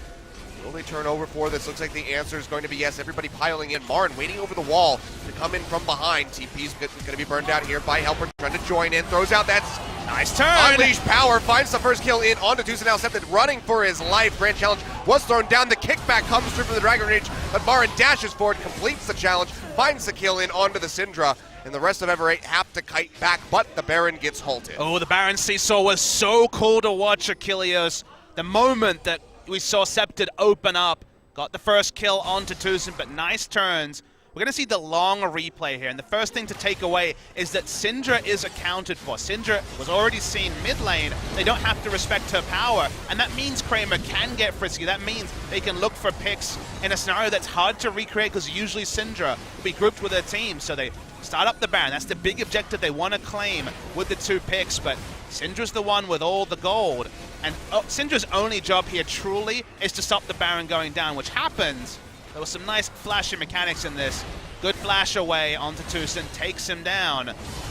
Will they turn over for this? Looks like the answer is going to be yes. Everybody piling in. Marin waiting over the wall to come in from behind. TP's going to be burned out here by Helper, trying to join in. Throws out that nice turn. Unleash power, finds the first kill in onto Tucson. Now Septed running for his life. Grand challenge was thrown down. The kickback comes through from the Dragon Rage, but Marin dashes forward, completes the challenge, finds the kill in onto the Syndra. And the rest of Ever8 have to kite back, but the Baron gets halted. Oh, the Baron seesaw was so cool to watch, Achilles. The moment that we saw Septed open up, got the first kill onto Tucson, but nice turns we're going to see the long replay here. And the first thing to take away is that Syndra is accounted for. Syndra was already seen mid lane. They don't have to respect her power. And that means Kramer can get frisky. That means they can look for picks in a scenario that's hard to recreate because usually Syndra will be grouped with her team. So they start up the Baron. That's the big objective they want to claim with the 2 picks. But Syndra's the one with all the gold. And Syndra's only job here truly is to stop the Baron going down, which happens. There was some nice flashy mechanics in this. Good flash away onto Tucson, takes him down.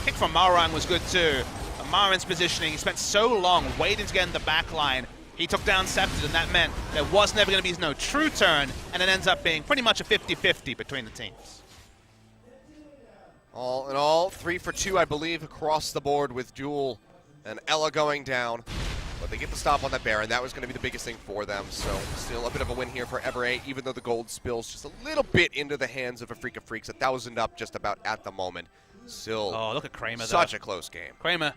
Kick from Marang was good too. But Maran's positioning, he spent so long waiting to get in the back line. He took down Scepter, and that meant there was never going to be no true turn, and it ends up being pretty much a 50-50 between the teams. All in all, 3 for 2, I believe, across the board with Jewel and Ella going down. But they get the stop on that Baron. That was going to be the biggest thing for them. So still a bit of a win here for Ever8, even though the gold spills just a little bit into the hands of Afreeca Freecs. 1,000 up just about at the moment. Still, oh, look at Kramer, such a close game. Kramer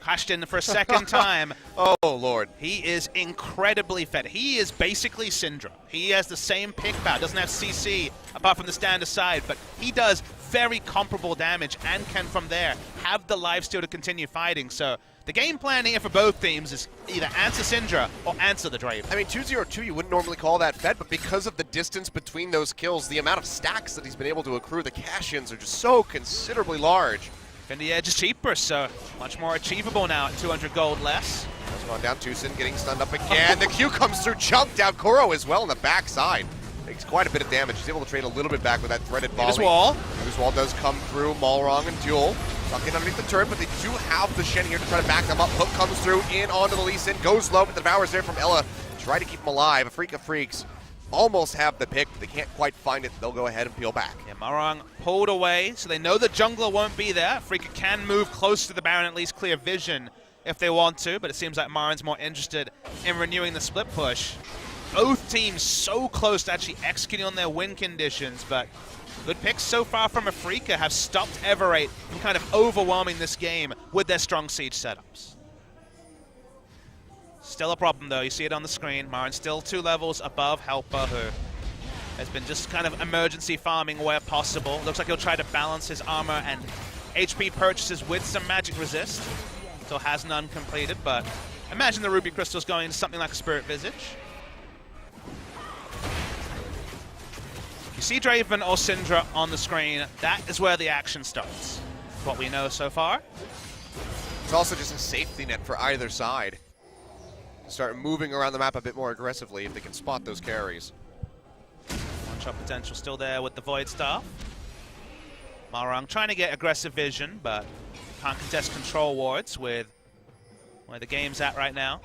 crashed in for a second time. Oh, Lord. He is incredibly fed. He is basically Syndra. He has the same pick power, doesn't have CC apart from the stand aside, but he does very comparable damage and can from there have the lifesteal to continue fighting. So the game plan here for both teams is either answer Syndra or answer the Draven. I mean, 2-0-2, you wouldn't normally call that fed, but because of the distance between those kills, the amount of stacks that he's been able to accrue, the cash-ins are just so considerably large. And the edge is cheaper, so much more achievable now at 200 gold less. Has gone down, Tucson getting stunned up again. The Q comes through, chunked down Kuro as well on the backside. Takes quite a bit of damage. He's able to trade a little bit back with that threaded volley. His wall. His wall does come through. Malrong and Duel tucked in underneath the turret, but they do have the Shen here to try to back them up. Hook comes through, in onto the Lee Sin, goes low, but the Devour's there from Ella. Try to keep him alive. Afreeca Freecs almost have the pick, but they can't quite find it. They'll go ahead and peel back. Yeah, Marang pulled away, so they know the jungler won't be there. Afreeca can move close to the Baron, at least clear vision if they want to, but it seems like Marang's more interested in renewing the split push. Both teams so close to actually executing on their win conditions, but good picks so far from Afreeca have stopped Ever8 from kind of overwhelming this game with their strong siege setups. Still a problem though, you see it on the screen. Marang's still 2 levels above Helper, who has been just kind of emergency farming where possible. Looks like he'll try to balance his armor and HP purchases with some magic resist. Still has none completed, but imagine the Ruby Crystal's going into something like a Spirit Visage. You see Draven or Syndra on the screen, that is where the action starts. What we know so far. It's also just a safety net for either side. Start moving around the map a bit more aggressively if they can spot those carries. One-shot potential still there with the Void Staff. Marang trying to get aggressive vision, but can't contest control wards with where the game's at right now.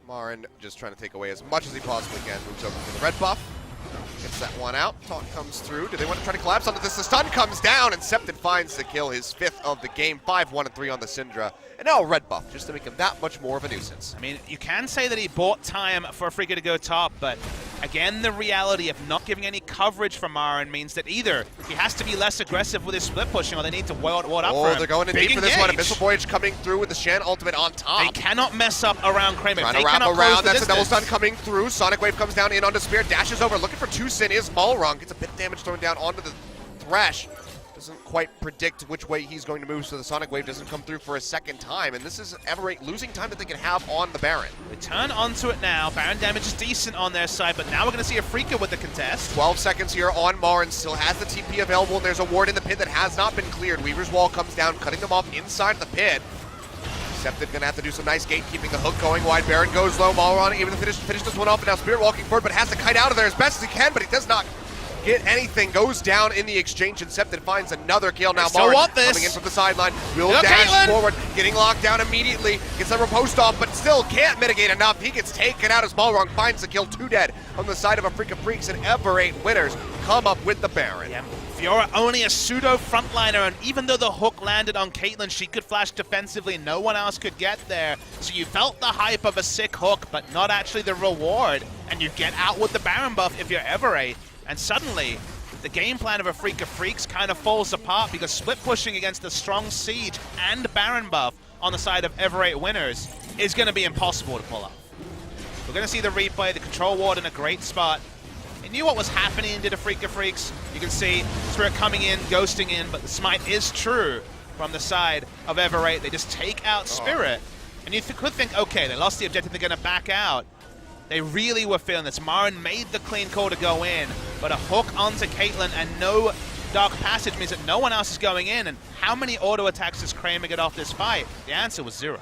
Marin just trying to take away as much as he possibly can. Moves over for the red buff. Gets that one out. Taunt comes through. Do they want to try to collapse onto this? The stun comes down, and Septon finds the kill, his 5th of the game. 5-1-3 on the Syndra. And now a red buff, just to make him that much more of a nuisance. I mean, you can say that he bought time for Afreeca to go top, but again, the reality of not giving any coverage from Marin means that either he has to be less aggressive with his split pushing, or they need to ward up for him. They're going in deep for this one. Missile Voyage coming through with the Shen ultimate on top. They cannot mess up around Kramer. Trying to wrap around. That's a double stun coming through. Sonic Wave comes down in onto Spirit, dashes over, looking for Tucson is Malrong. Gets a bit of damage thrown down onto the Thresh. Doesn't quite predict which way he's going to move, so the Sonic Wave doesn't come through for a second time, and this is Ever8 losing time that they can have on the Baron. They turn onto it now. Baron damage is decent on their side, but now we're going to see Afreeca with the contest. 12 seconds here on Marin, still has the TP available, and there's a ward in the pit that has not been cleared. Weaver's Wall comes down, cutting them off inside the pit. Septon gonna have to do some nice gatekeeping. The hook going wide. Baron goes low. Malron able to finish this one off, and now Spirit walking forward, but has to kite out of there as best as he can, but he does not get anything. Goes down in the exchange, and Septon finds another kill. Now Malron coming in from the sideline. Will dash forward, getting locked down immediately. Gets a riposte off, but still can't mitigate enough. He gets taken out as Malron finds the kill. 2 dead on the side of Afreeca Freecs, and Ever8 winners come up with the Baron. Yeah. Fiora only a pseudo frontliner, and even though the hook landed on Caitlyn, she could flash defensively. No one else could get there. So you felt the hype of a sick hook, but not actually the reward. And you get out with the Baron buff if you're Ever8. And suddenly, the game plan of Afreeca Freecs kind of falls apart because split pushing against the strong siege and Baron buff on the side of Ever8 winners is going to be impossible to pull off. We're going to see the replay, the control ward in a great spot. They knew what was happening to the Afreeca Freecs. You can see Spirit coming in, ghosting in, but the smite is true from the side of Ever8. They just take out Spirit. And you could think, okay, they lost the objective, they're going to back out. They really were feeling this. Marin made the clean call to go in, but a hook onto Caitlyn and no Dark Passage means that no one else is going in. And how many auto attacks does Kramer get off this fight? The answer was 0.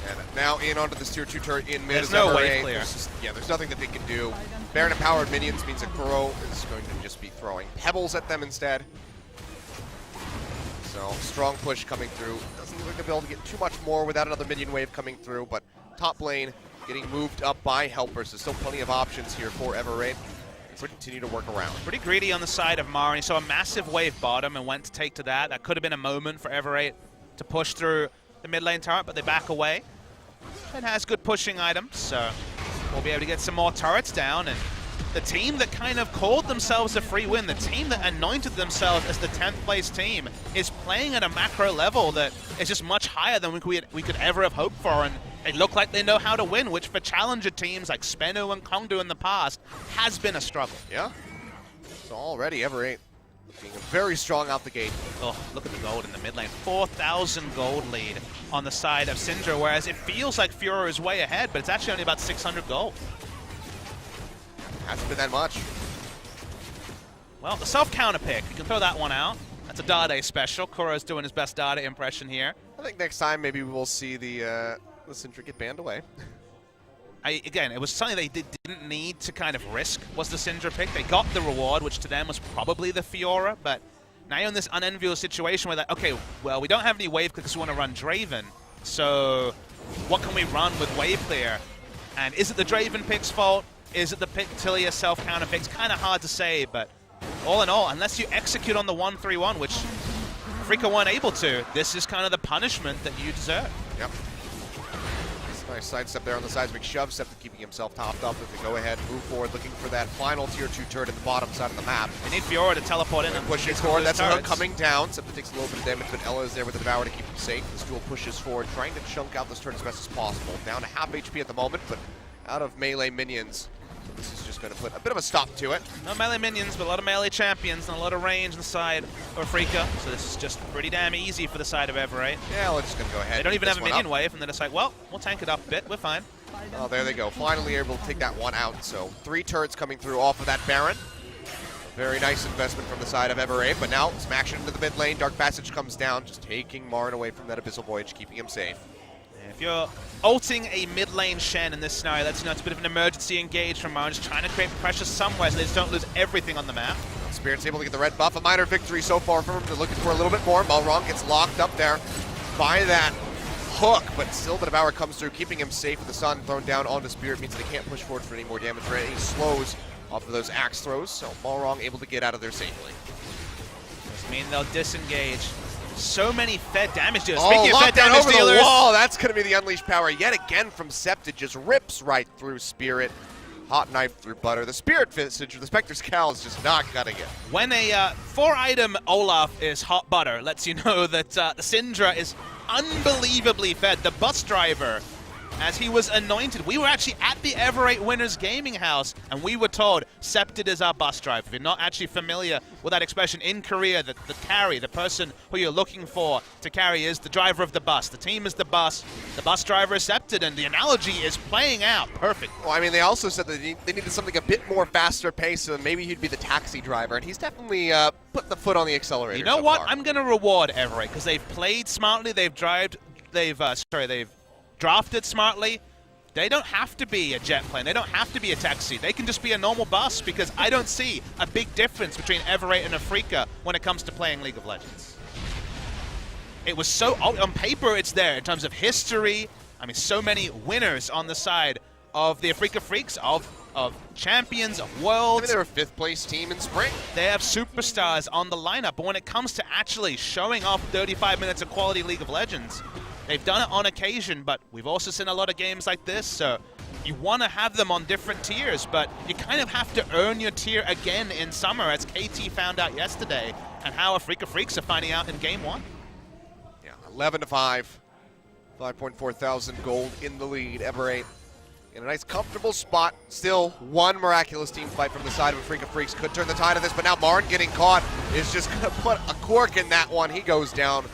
And now in onto this tier 2 turret in mid. There's no wave clear. There's nothing that they can do. Baron empowered minions means that Kuro is going to just be throwing pebbles at them instead. So strong push coming through. Doesn't look like they'll be able to get too much more without another minion wave coming through, but top lane getting moved up by helpers. There's still plenty of options here for Ever8. To continue to work around. Pretty greedy on the side of Marin. He saw a massive wave bottom and went to take to that. That could have been a moment for Ever8 to push through the mid lane turret, but they back away. It has good pushing items, so we'll be able to get some more turrets down. And the team that kind of called themselves a free win, the team that anointed themselves as the 10th place team, is playing at a macro level that is just much higher than we could ever have hoped for. And they look like they know how to win, which for challenger teams like Spenu and Kongdu in the past has been a struggle. Yeah. So already Ever8 being very strong out the gate. Oh, look at the gold in the mid lane. 4,000 gold lead on the side of Syndra, whereas it feels like Fiora is way ahead, but it's actually only about 600 gold. Hasn't been that much. Well, the self-counter pick, you can throw that one out. That's a Dade special. Kuro's doing his best Dade impression here. I think next time maybe we'll see the Syndra get banned away. Again, it was something they didn't need to kind of risk, was the Syndra pick. They got the reward, which to them was probably the Fiora, but now you're in this unenviable situation where, okay, well, we don't have any wave because we want to run Draven, so what can we run with wave clear? And is it the Draven pick's fault? Is it the Tilia self-counter pick? It's kind of hard to say, but all in all, unless you execute on the 1-3-1, which Afreeca weren't able to, this is kind of the punishment that you deserve. Yep. Nice sidestep there on the seismic shove. Septic keeping himself topped up with the go-ahead. Move forward, looking for that final tier 2 turret at the bottom side of the map. They need Fiora to teleport in and pushing forward. That's a hook coming down. Septic takes a little bit of damage, but Ella is there with the Devour to keep him safe. This duel pushes forward, trying to chunk out this turret as best as possible. Down to half HP at the moment, but out of melee minions. So this is just going to put a bit of a stop to it. No melee minions, but a lot of melee champions and a lot of range on the side of Afreeca. So this is just pretty damn easy for the side of Ever8. Yeah, we're just going to go ahead. They don't even have a minion wave, and they're just like, well, we'll tank it up a bit. We're fine. Oh, there they go. Finally able to take that one out. So 3 turrets coming through off of that Baron. A very nice investment from the side of Ever8, but now some action into the mid lane. Dark Passage comes down, just taking Marin away from that Abyssal Voyage, keeping him safe. If you're ulting a mid lane Shen in this scenario, that's, it's a bit of an emergency engage from Marin, just trying to create pressure somewhere so they just don't lose everything on the map. Spirit's able to get the red buff. A minor victory so far from him. They're looking for a little bit more. Malrong gets locked up there by that hook, but still the Devour comes through, keeping him safe with the sun thrown down onto Spirit. Means they can't push forward for any more damage or any slows off of those axe throws. So Malrong able to get out of there safely. Does mean they'll disengage. So many Fed damage dealers. Oh, Speaking of Fed damage over dealers, the wall. That's going to be the unleashed power yet again from Septic. Just rips right through Spirit. Hot knife through butter. The Spirit Signature, the Spectre's Cal is just not cutting it. When a 4-item Olaf is hot butter, lets you know that the Syndra is unbelievably fed. The bus driver, as he was anointed, we were actually at the Ever8 Winners Gaming House, and we were told Septed is our bus driver. If you're not actually familiar with that expression, in Korea, the carry, the person who you're looking for to carry is the driver of the bus. The team is the bus driver is Septed, and the analogy is playing out perfect. Well, I mean, they also said that they needed something a bit more faster pace, so maybe he'd be the taxi driver, and he's definitely put the foot on the accelerator. You know so what? far. I'm going to reward Ever8, because they've played smartly, they've drafted smartly. They don't have to be a jet plane. They don't have to be a taxi. They can just be a normal bus, because I don't see a big difference between Ever8 and Afreeca when it comes to playing League of Legends. It was so, on paper it's there in terms of history. I mean, so many winners on the side of the Afreeca Freecs, of champions, of worlds. I mean, they were 5th place team in spring. They have superstars on the lineup, but when it comes to actually showing off 35 minutes of quality League of Legends, they've done it on occasion, but we've also seen a lot of games like this, so you want to have them on different tiers, but you kind of have to earn your tier again in summer, as KT found out yesterday, and how Afreeca Freecs are finding out in Game 1. Yeah, 11-5. 5.4 thousand gold in the lead. Ever8 in a nice comfortable spot. Still one miraculous team fight from the side of Afreeca Freecs. Could turn the tide of this, but now Marn getting caught is just going to put a cork in that one. He goes down.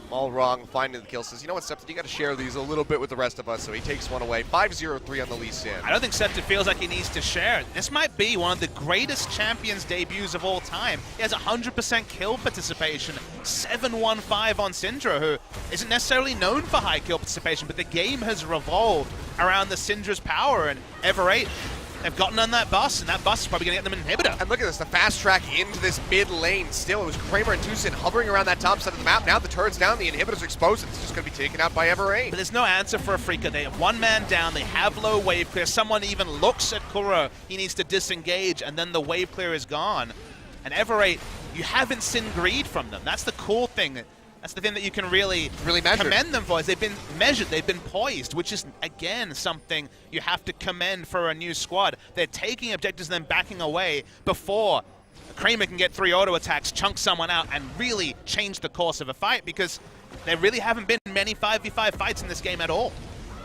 All wrong, finding the kill. Says, you know what, Septed, you got to share these a little bit with the rest of us. So he takes one away. 5-0-3 on the Lee Sin. I don't think Septed feels like he needs to share. This might be one of the greatest Champions debuts of all time. He has 100% kill participation. 7-1-5 on Syndra, who isn't necessarily known for high kill participation, but the game has revolved around the Syndra's power, and Ever8, they've gotten on that bus, and that bus is probably going to get them an inhibitor. And look at this, the fast track into this mid lane. Still, it was Kramer and Tucson hovering around that top side of the map. Now the turret's down, the inhibitor's exposed. It's just going to be taken out by Ever8. But there's no answer for Afreeca. They have one man down, they have low wave clear. Someone even looks at Kuro, he needs to disengage, and then the wave clear is gone. And Ever8, you haven't seen greed from them. That's the cool thing. That's the thing that you can really commend them for. Is they've been measured, they've been poised, which is, again, something you have to commend for a new squad. They're taking objectives and then backing away before Kramer can get 3 auto attacks, chunk someone out, and really change the course of a fight, because there really haven't been many 5v5 fights in this game at all.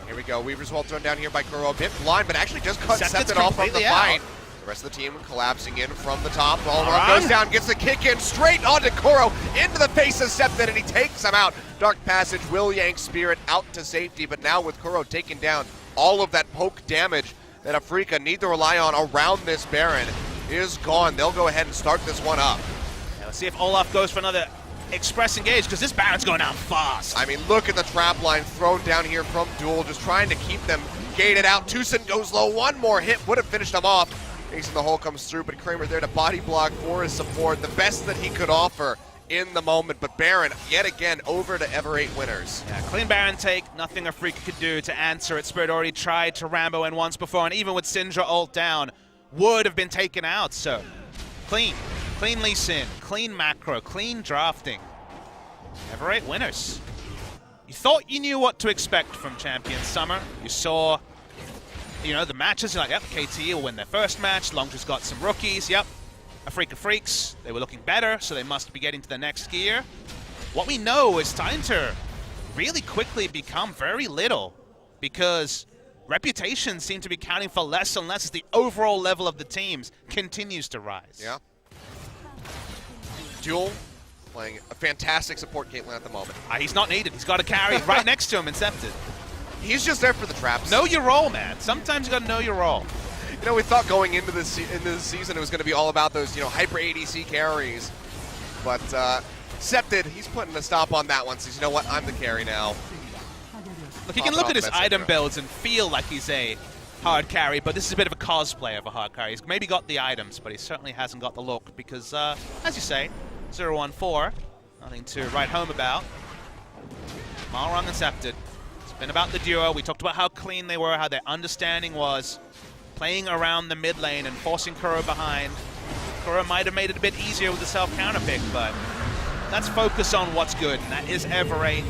Here we go. Weaver's well thrown down here by Kuro. A bit blind, but actually just cut Septed off from the fight. The rest of the team collapsing in from the top. All goes down, gets the kick in straight onto Kuro, into the face of Septed, and he takes him out. Dark Passage will yank Spirit out to safety, but now with Kuro taking down, all of that poke damage that Afreeca need to rely on around this Baron is gone. They'll go ahead and start this one up. Now let's see if Olaf goes for another express engage, because this Baron's going down fast. I mean, look at the trap line thrown down here from Duel, just trying to keep them gated out. Tucson goes low, one more hit would have finished them off. Ace in the hole comes through, but Kramer there to body block for his support. The best that he could offer in the moment, but Baron, yet again, over to Ever8 winners. Yeah, clean Baron take, nothing Afreeca could do to answer it. Spirit already tried to Rambo in once before, and even with Syndra ult down, would have been taken out, so clean Lee Sin, clean macro, clean drafting. Ever8 winners. You thought you knew what to expect from Champions Summer. You saw, you know, the matches, you're like, yep, KT will win their first match. Long's got some rookies, yep. Afreeca Freecs, they were looking better, so they must be getting to the next gear. What we know is time to really quickly become very little, because reputations seem to be counting for less and less as the overall level of the teams continues to rise. Yeah. Duel playing a fantastic support Caitlyn at the moment. He's not needed. He's got a carry right next to him, Incepted. He's just there for the traps. Know your role, man. Sometimes you got to know your role. You know, we thought going into this season it was going to be all about those, you know, hyper ADC carries. But Septed, he's putting a stop on that one. Says, you know what, I'm the carry now. Look, he can look at his item builds and feel like he's a hard carry, but this is a bit of a cosplay of a hard carry. He's maybe got the items, but he certainly hasn't got the look because, as you say, 0-1-4, nothing to write home about. Malrung and Septed. It's been about the duo. We talked about how clean they were, how their understanding was playing around the mid lane and forcing Kuro behind. Kuro might have made it a bit easier with the self-counter pick, but let's focus on what's good, and that is Ever8.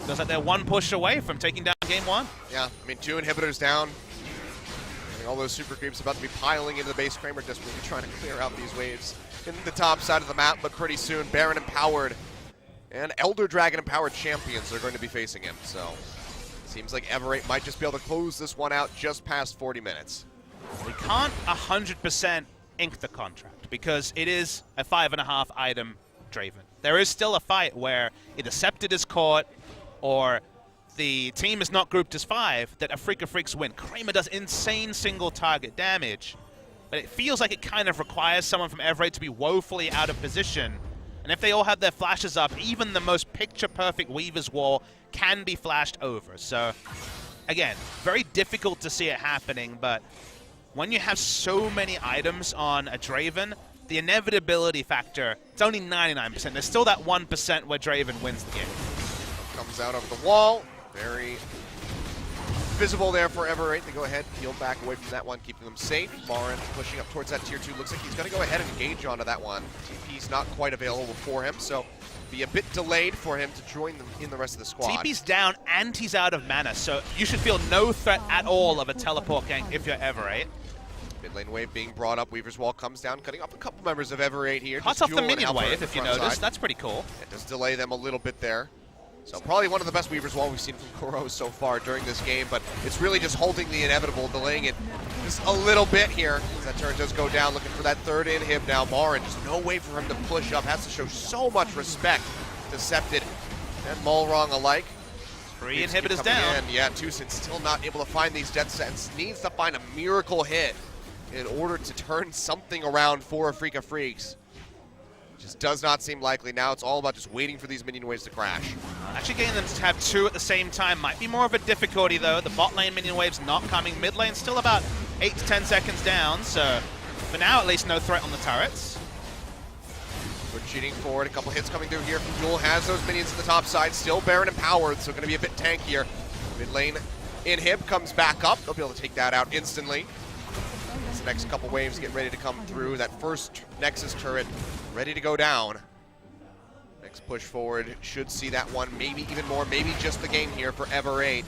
Feels like they're one push away from taking down game one. Yeah, I mean, 2 inhibitors down. I mean, all those super creeps about to be piling into the base. Kramer desperately trying to clear out these waves in the top side of the map, but pretty soon Baron empowered and Elder Dragon empowered champions are going to be facing him. So seems like Ever8 might just be able to close this one out just past 40 minutes. We can't 100% ink the contract because it is a 5.5 item Draven. There is still a fight where either Septed is caught or the team is not grouped as 5 that Afreeca Freecs win. Kramer does insane single target damage, but it feels like it kind of requires someone from Ever8 to be woefully out of position. And if they all have their flashes up, even the most picture-perfect Weaver's Wall can be flashed over. So, again, very difficult to see it happening, but when you have so many items on a Draven, the inevitability factor, it's only 99%. There's still that 1% where Draven wins the game. Comes out over the wall. Very visible there for Ever8. They go ahead, peel back away from that one, keeping them safe. Marin pushing up towards that tier 2. Looks like he's going to go ahead and engage onto that one. TP's not quite available for him, so be a bit delayed for him to join them in the rest of the squad. TP's down and he's out of mana, so you should feel no threat at all of a teleport gank if you're Ever8. Mid lane wave being brought up. Weaver's Wall comes down, cutting off a couple members of Ever8 here. Cuts off the minion wave, if you notice. That's pretty cool. It does delay them a little bit there. So probably one of the best Weavers wall we've seen from Kuro so far during this game, but it's really just holding the inevitable, delaying it just a little bit here. As that turret does go down, looking for that third inhib now. Marin, just no way for him to push up, has to show so much respect to Septed and Mulrong alike. 3 inhibitors down. Yeah, Tucson still not able to find these death sentence. Needs to find a miracle hit in order to turn something around for Afreeca Freecs. Just does not seem likely. Now it's all about just waiting for these minion waves to crash. Actually getting them to have 2 at the same time might be more of a difficulty though. The bot lane minion waves not coming. Mid lane still about 8 to 10 seconds down, so for now at least no threat on the turrets. We're cheating forward, a couple hits coming through here from Jewel, has those minions to the top side, still Baron empowered, so going to be a bit tankier. Mid lane inhib comes back up, they'll be able to take that out instantly. As the next couple waves get ready to come through, that first Nexus turret ready to go down. Next push forward, should see that one, maybe even more, maybe just the game here for Ever8.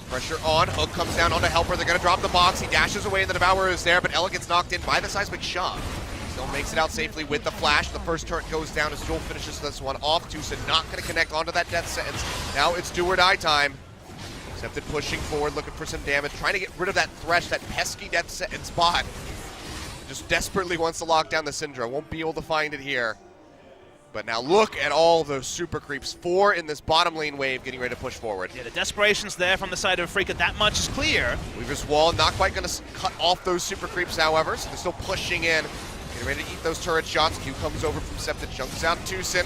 Pressure on, Hook comes down onto Helper, they're going to drop the box, he dashes away and the Devourer is there, but Ella gets knocked in by the seismic shove. Still makes it out safely with the flash. The first turret goes down as Joel finishes this one off. Tucson not going to connect onto that death sentence. Now it's do or die time. Accepted pushing forward, looking for some damage, trying to get rid of that Thresh, that pesky death sentence bot. Just desperately wants to lock down the Syndra. Won't be able to find it here. But now look at all those super creeps. 4 in this bottom lane wave getting ready to push forward. Yeah, the desperation's there from the side of Afreeca. That much is clear. Weaver's wall not quite going to cut off those super creeps, however, so they're still pushing in. Getting ready to eat those turret shots. Q comes over from Septed, chunks out Tucson.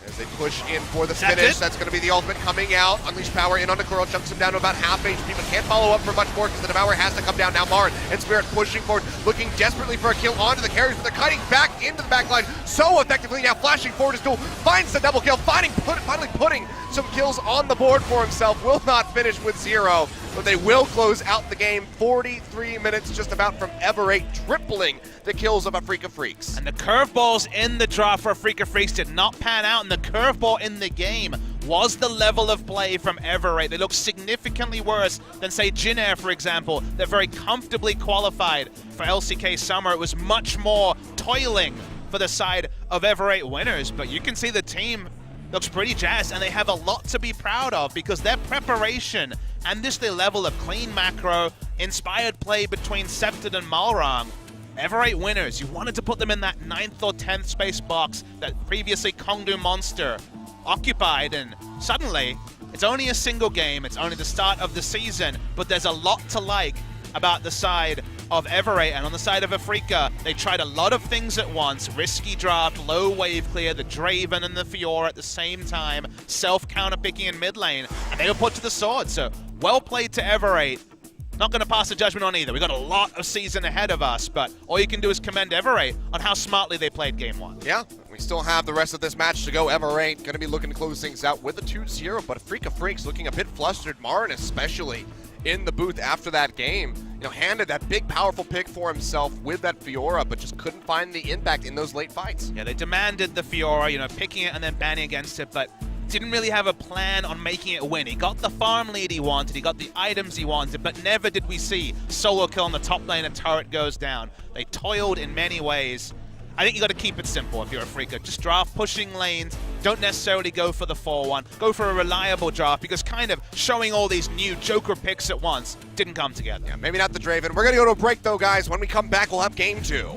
As they push in for the finish, that's going to be the ultimate coming out. Unleash power in on the Kuro, chunks him down to about half HP, but can't follow up for much more because the Devourer has to come down. Now Marin and Spirit pushing forward, looking desperately for a kill onto the carriers, but they're cutting back into the back line so effectively. Now flashing forward as Duel finds the double kill, finally putting some kills on the board for himself. Will not finish with 0, but they will close out the game. 43 minutes just about from Ever8, tripling the kills of Afreeca Freecs. And the curveballs in the draw for Afreeca Freecs did not pan out, and the curveball in the game was the level of play from Ever8. They looked significantly worse than, say, Jin Air, for example. They're very comfortably qualified for LCK Summer. It was much more toiling for the side of Ever8 winners, but you can see the team looks pretty jazzed, and they have a lot to be proud of because their preparation and just the level of clean macro, inspired play between Septed and Mulrong. Ever8 winners, you wanted to put them in that 9th or 10th space box that previously Kongdu Monster occupied, and suddenly it's only a single game, it's only the start of the season, but there's a lot to like about the side of Ever8. And on the side of Afreeca, they tried a lot of things at once. Risky draft, low wave clear, the Draven and the Fiora at the same time, self-counter picking in mid lane, and they were put to the sword. So well played to Ever8. Not going to pass a judgment on either. We've got a lot of season ahead of us, but all you can do is commend Ever8 on how smartly they played game 1. Yeah, we still have the rest of this match to go. Ever8 going to be looking to close things out with a 2-0, but Afreeca Freecs looking a bit flustered. Marin especially in the booth after that game, handed that big powerful pick for himself with that Fiora, but just couldn't find the impact in those late fights. Yeah, they demanded the Fiora, picking it and then banning against it, but didn't really have a plan on making it win. He got the farm lead he wanted, he got the items he wanted, but never did we see solo kill on the top lane, a turret goes down. They toiled in many ways. I think you got to keep it simple if you're Afreeca. Just draft pushing lanes. Don't necessarily go for the 4-1. Go for a reliable draft, because kind of showing all these new Joker picks at once didn't come together. Yeah, maybe not the Draven. We're going to go to a break though, guys. When we come back, we'll have game 2.